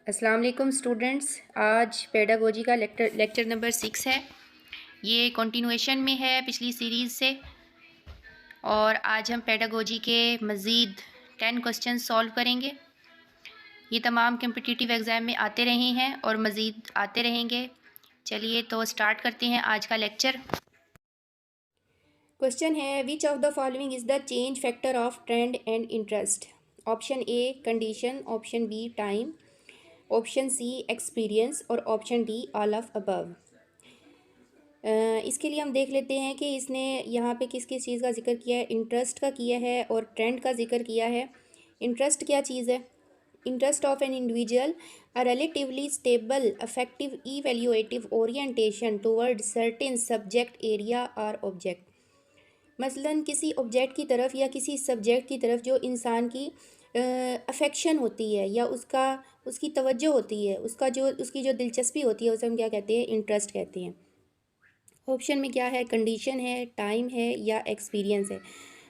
अस्सलाम वालेकुम स्टूडेंट्स। आज पेडागोजी का लेक्चर नंबर 6 है। ये कंटिन्यूएशन में है पिछली सीरीज़ से और आज हम पेडागोजी के मज़ीद 10 क्वेश्चन सॉल्व करेंगे। ये तमाम कम्पिटिटिव एग्ज़ाम में आते रहे हैं और मज़ीद आते रहेंगे। चलिए तो स्टार्ट करते हैं आज का लेक्चर। क्वेश्चन है, which of the following is the change factor of trend and interest? Option A condition, option B time, option C experience और option D all of above. इसके लिए हम देख लेते हैं कि इसने यहाँ पे किस किस चीज़ का जिक्र किया है। इंटरेस्ट का किया है और ट्रेंड का जिक्र किया है। इंटरेस्ट क्या चीज़ है? Interest of an individual a relatively stable affective evaluative orientation toward certain subject area और ऑब्जेक्ट। मसलन किसी ऑब्जेक्ट की तरफ या किसी सब्जेक्ट की तरफ जो इंसान की अफेक्शन होती है या उसकी तवज्जो होती है, उसकी जो दिलचस्पी होती है, उसे हम क्या कहते हैं? इंटरेस्ट कहते हैं। ऑप्शन में क्या है? कंडीशन है, टाइम है या एक्सपीरियंस है।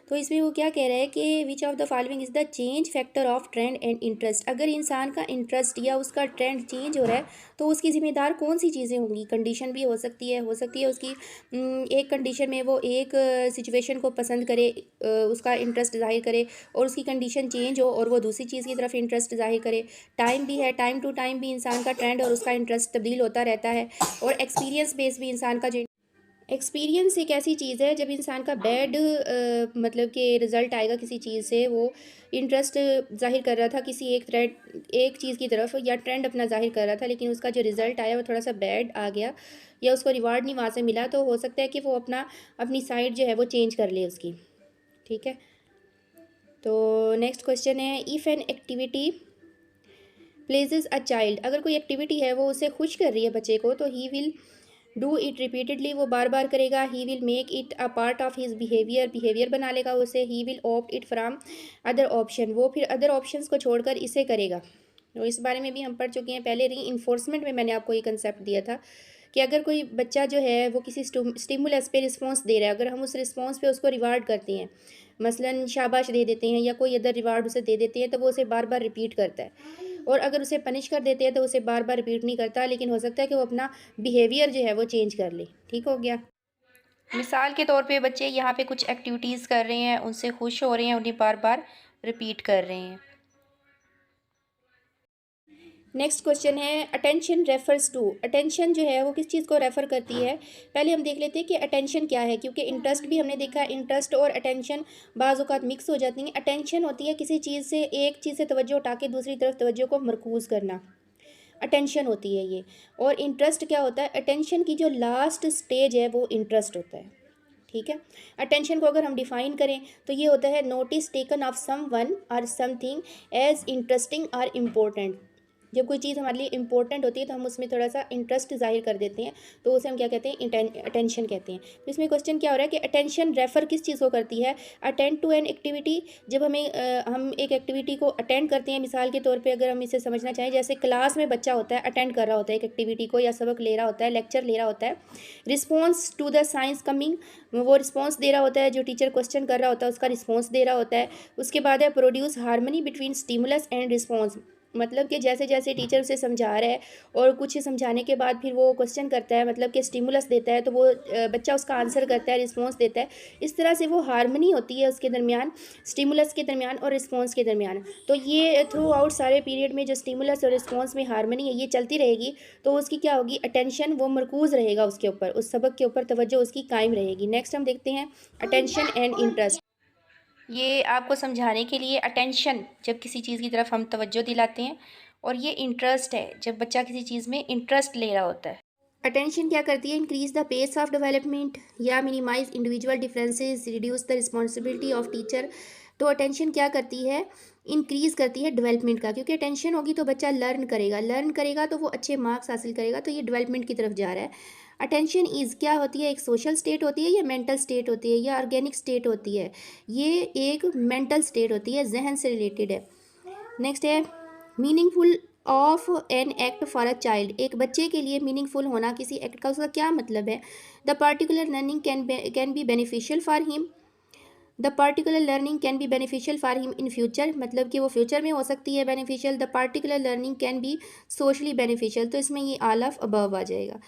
तो इसमें वो क्या कह रहा है कि विच of the following is the change factor of trend and interest. अगर इंसान का इंटरेस्ट या उसका ट्रेंड चेंज हो रहा है तो उसकी ज़िम्मेदार कौन सी चीज़ें होंगी? कंडीशन भी हो सकती है उसकी एक कंडीशन में वो एक सिचुएशन को पसंद करे, उसका इंटरेस्ट ज़ाहिर करे और उसकी कंडीशन चेंज हो और वो दूसरी चीज़ की तरफ इंटरेस्ट ज़ाहिर करे। टाइम भी है, टाइम टू टाइम भी इंसान का ट्रेंड और उसका इंटरेस्ट तब्दील होता रहता है। और एक्सपीरियंस बेस भी इंसान का जो एक्सपीरियंस एक ऐसी चीज़ है जब इंसान का बैड मतलब कि रिज़ल्ट आएगा किसी चीज़ से, वो इंटरेस्ट ज़ाहिर कर रहा था किसी एक चीज़ की तरफ या ट्रेंड अपना ज़ाहिर कर रहा था, लेकिन उसका जो रिज़ल्ट आया वो थोड़ा सा बैड आ गया या उसको रिवार्ड नहीं वहाँ से मिला, तो हो सकता है कि वो अपनी साइड जो है वो चेंज कर ले उसकी। ठीक है, तो नेक्स्ट क्वेश्चन है, if an activity pledges a child. अगर कोई एक्टिविटी है वो उसे खुश कर रही है बच्चे को, तो he will do it repeatedly, वो बार बार करेगा। He will make it a part of his behaviour बना लेगा उसे। He will opt it from other option, वो फिर अदर ऑप्शंस को छोड़कर इसे करेगा। तो इस बारे में भी हम पढ़ चुके हैं पहले। री इन्फोर्समेंट में मैंने आपको ये कंसेप्ट दिया था कि अगर कोई बच्चा जो है वो किसी स्टिमुलस पे रिस्पॉन्स दे रहा है, अगर हम उस रिस्पॉन्स पे उसको रिवार्ड करते हैं, मसलन शाबाश दे देते हैं या कोई अदर रिवार्ड उसे दे देते हैं, तो वो उसे बार बार रिपीट करता है। और अगर उसे पनिश कर देते हैं तो उसे बार बार रिपीट नहीं करता, लेकिन हो सकता है कि वो अपना बिहेवियर जो है वो चेंज कर ले। ठीक हो गया। मिसाल के तौर पे बच्चे यहाँ पे कुछ एक्टिविटीज़ कर रहे हैं, उनसे खुश हो रहे हैं, उन्हें बार बार रिपीट कर रहे हैं। नेक्स्ट क्वेश्चन है, अटेंशन रेफर्स टू। अटेंशन जो है वो किस चीज़ को रेफ़र करती है? पहले हम देख लेते हैं कि अटेंशन क्या है, क्योंकि इंटरेस्ट भी हमने देखा, इंटरेस्ट और अटेंशन बाज़ औक़ात मिक्स हो जाती हैं। अटेंशन होती है किसी चीज़ से, एक चीज़ से तवज्जो उठा के दूसरी तरफ तवज्जो को मरकूज़ करना, अटेंशन होती है ये। और इंटरेस्ट क्या होता है? अटेंशन की जो लास्ट स्टेज है वो इंटरेस्ट होता है। ठीक है, अटेंशन को अगर हम डिफ़ाइन करें तो ये होता है notice taken of someone और समथिंग एज इंटरेस्टिंग और इम्पोर्टेंट। जब कोई चीज़ हमारे लिए इंपॉर्टेंट होती है तो हम उसमें थोड़ा सा इंटरेस्ट ज़ाहिर कर देते हैं, तो उसे हम क्या कहते हैं? अटेंशन कहते हैं। तो इसमें क्वेश्चन क्या हो रहा है कि अटेंशन रेफ़र किस चीज़ को करती है? Attend to an activity. जब हम एक एक्टिविटी को अटेंड करते हैं, मिसाल के तौर पे अगर हम इसे समझना चाहें, जैसे क्लास में बच्चा होता है, अटेंड कर रहा होता है एक एक्टिविटी को या सबक ले रहा होता है, लेक्चर ले रहा होता है। Response to the science coming, वो रिस्पॉन्स दे रहा होता है, जो टीचर क्वेश्चन कर रहा होता है उसका रिस्पॉन्स दे रहा होता है। उसके बाद है produce harmony between stimulus and response, मतलब कि जैसे जैसे टीचर उसे समझा रहा है और कुछ समझाने के बाद फिर वो क्वेश्चन करता है, मतलब कि स्टिमुलस देता है, तो वो बच्चा उसका आंसर करता है, रिस्पॉन्स देता है। इस तरह से वो हार्मनी होती है उसके दरमियान, स्टिमुलस के दरमियान और रिस्पॉन्स के दरमियान। तो ये थ्रू आउट सारे पीरियड में जो स्टिमुलस और रिस्पॉन्स में हार्मनी है ये चलती रहेगी, तो उसकी क्या होगी? अटेंशन, वो मरकूज़ रहेगा उसके ऊपर, उस सबक के ऊपर तवज्जो उसकी कायम रहेगी। नेक्स्ट हम देखते हैं अटेंशन एंड इंटरेस्ट। ये आपको समझाने के लिए, अटेंशन जब किसी चीज़ की तरफ हम तवज्जो दिलाते हैं, और ये इंटरेस्ट है जब बच्चा किसी चीज़ में इंटरेस्ट ले रहा होता है। अटेंशन क्या करती है? Increase the pace of development या minimise individual differences, reduce the responsibility of teacher. तो अटेंशन क्या करती है? इंक्रीज़ करती है डेवलपमेंट का, क्योंकि अटेंशन होगी तो बच्चा लर्न करेगा तो वो अच्छे मार्क्स हासिल करेगा, तो ये डेवलपमेंट की तरफ जा रहा है। अटेंशन इज़ क्या होती है? एक सोशल स्टेट होती है या मेंटल स्टेट होती है या ऑर्गेनिक स्टेट होती है? ये एक मेंटल स्टेट होती है, जहन से रिलेटेड है। नेक्स्ट है meaningful of an act for a child. एक बच्चे के लिए मीनिंगफुल होना किसी एक्ट का, उसका क्या मतलब है? The particular learning can be beneficial for him, the particular learning can be beneficial for him in future, मतलब कि वो फ्यूचर में हो सकती है beneficial. The particular learning can be socially beneficial, तो इसमें ये ऑल ऑफ अबव आ जाएगा।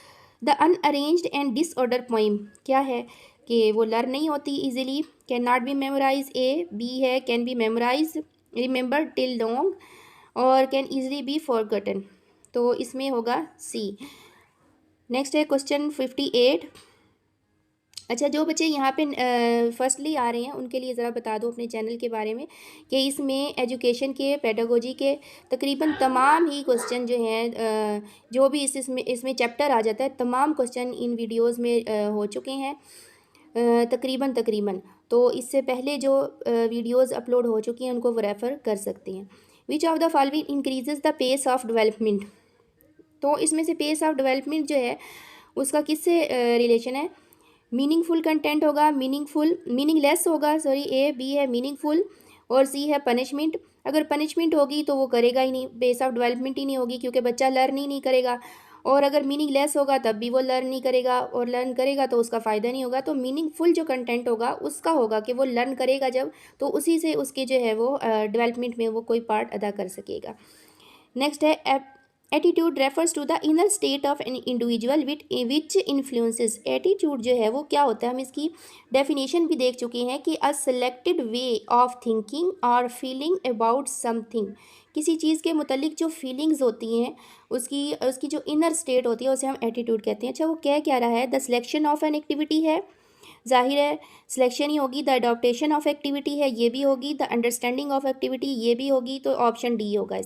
The unarranged and disorder poem क्या है कि वो लर्न नहीं होती easily. Can not be memorise, A. B है can be memorise remember till long, और कैन ईजिली बी फॉरगटन, तो इसमें होगा सी। नेक्स्ट है क्वेश्चन 58। अच्छा, जो बच्चे यहाँ पे फर्स्टली आ रहे हैं उनके लिए ज़रा बता दो अपने चैनल के बारे में कि इसमें एजुकेशन के, पेडागोजी के तकरीबन तमाम ही क्वेश्चन जो हैं, जो भी इसमें चैप्टर आ जाता है, तमाम क्वेश्चन इन वीडियोस में हो चुके हैं तकरीबन। तो इससे पहले जो वीडियोस अपलोड हो चुकी हैं उनको वो रेफ़र कर सकते हैं। Which of the following increases the pace of development, तो इसमें से पेस ऑफ डेवलपमेंट जो है उसका किससे रिलेशन है। मीनिंगफुल कंटेंट होगा, मीनिंगलेस होगा, सॉरी। ए। बी है मीनिंगफुल, और सी है पनिशमेंट। अगर पनिशमेंट होगी तो वो करेगा ही नहीं, पेस ऑफ डेवलपमेंट ही नहीं होगी, क्योंकि बच्चा लर्न ही नहीं करेगा। और अगर मीनिंगलेस होगा तब भी वो लर्न नहीं करेगा, और लर्न करेगा तो उसका फ़ायदा नहीं होगा। तो मीनिंगफुल जो कंटेंट होगा उसका होगा कि वो लर्न करेगा जब, तो उसी से उसके जो है वो डेवलपमेंट में वो कोई पार्ट अदा कर सकेगा। नेक्स्ट है attitude refers to the inner state of an individual which influences. Attitude जो है वो क्या होता है, हम इसकी डेफिनेशन भी देख चुके हैं कि अ सेलेक्टेड वे ऑफ थिंकिंग और फीलिंग अबाउट समथिंग। किसी चीज़ के मुतलिक जो फीलिंग्स होती हैं, उसकी उसकी जो इनर स्टेट होती है उसे हम एटीट्यूड कहते हैं। अच्छा, वो क्या रहा है, the selection of an activity है, जाहिर है सिलेक्शन ही होगी। द अडॉप्टेशन ऑफ एक्टिविटी है, ये भी होगी। द अंडरस्टैंडिंग ऑफ एक्टिविटी, ये भी होगी। तो ऑप्शन डी होगा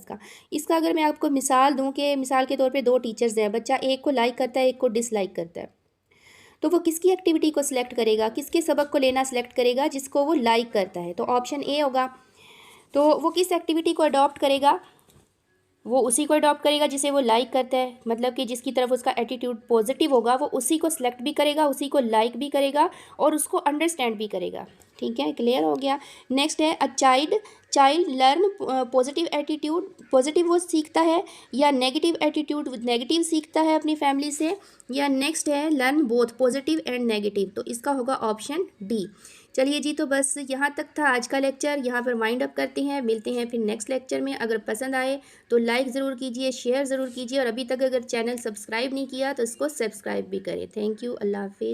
इसका अगर मैं आपको मिसाल दूं कि मिसाल के तौर पे दो टीचर्स हैं, बच्चा एक को लाइक करता है, एक को डिसलाइक करता है, तो वो किसकी एक्टिविटी को सिलेक्ट करेगा, किसके सबक को लेना सिलेक्ट करेगा, जिसको वो लाइक करता है, तो ऑप्शन ए होगा। तो वो किस एक्टिविटी को अडॉप्ट करेगा, वो उसी को अडॉप्ट करेगा जिसे वो लाइक करता है, मतलब कि जिसकी तरफ उसका एटीट्यूड पॉजिटिव होगा वो उसी को सिलेक्ट भी करेगा, उसी को लाइक भी करेगा और उसको अंडरस्टैंड भी करेगा। ठीक है, क्लियर हो गया। नेक्स्ट है a child learn positive attitude, positive वो सीखता है, या नेगेटिव एटीट्यूड नेगेटिव सीखता है अपनी फैमिली से, या नेक्स्ट है learn both positive and negative, तो इसका होगा ऑप्शन डी। चलिए जी, तो बस यहाँ तक था आज का लेक्चर, यहाँ पर वाइंड अप करते हैं, मिलते हैं फिर नेक्स्ट लेक्चर में। अगर पसंद आए तो लाइक ज़रूर कीजिए, शेयर ज़रूर कीजिए, और अभी तक अगर चैनल सब्सक्राइब नहीं किया तो इसको सब्सक्राइब भी करें। थैंक यू, अल्लाह हाफिज़।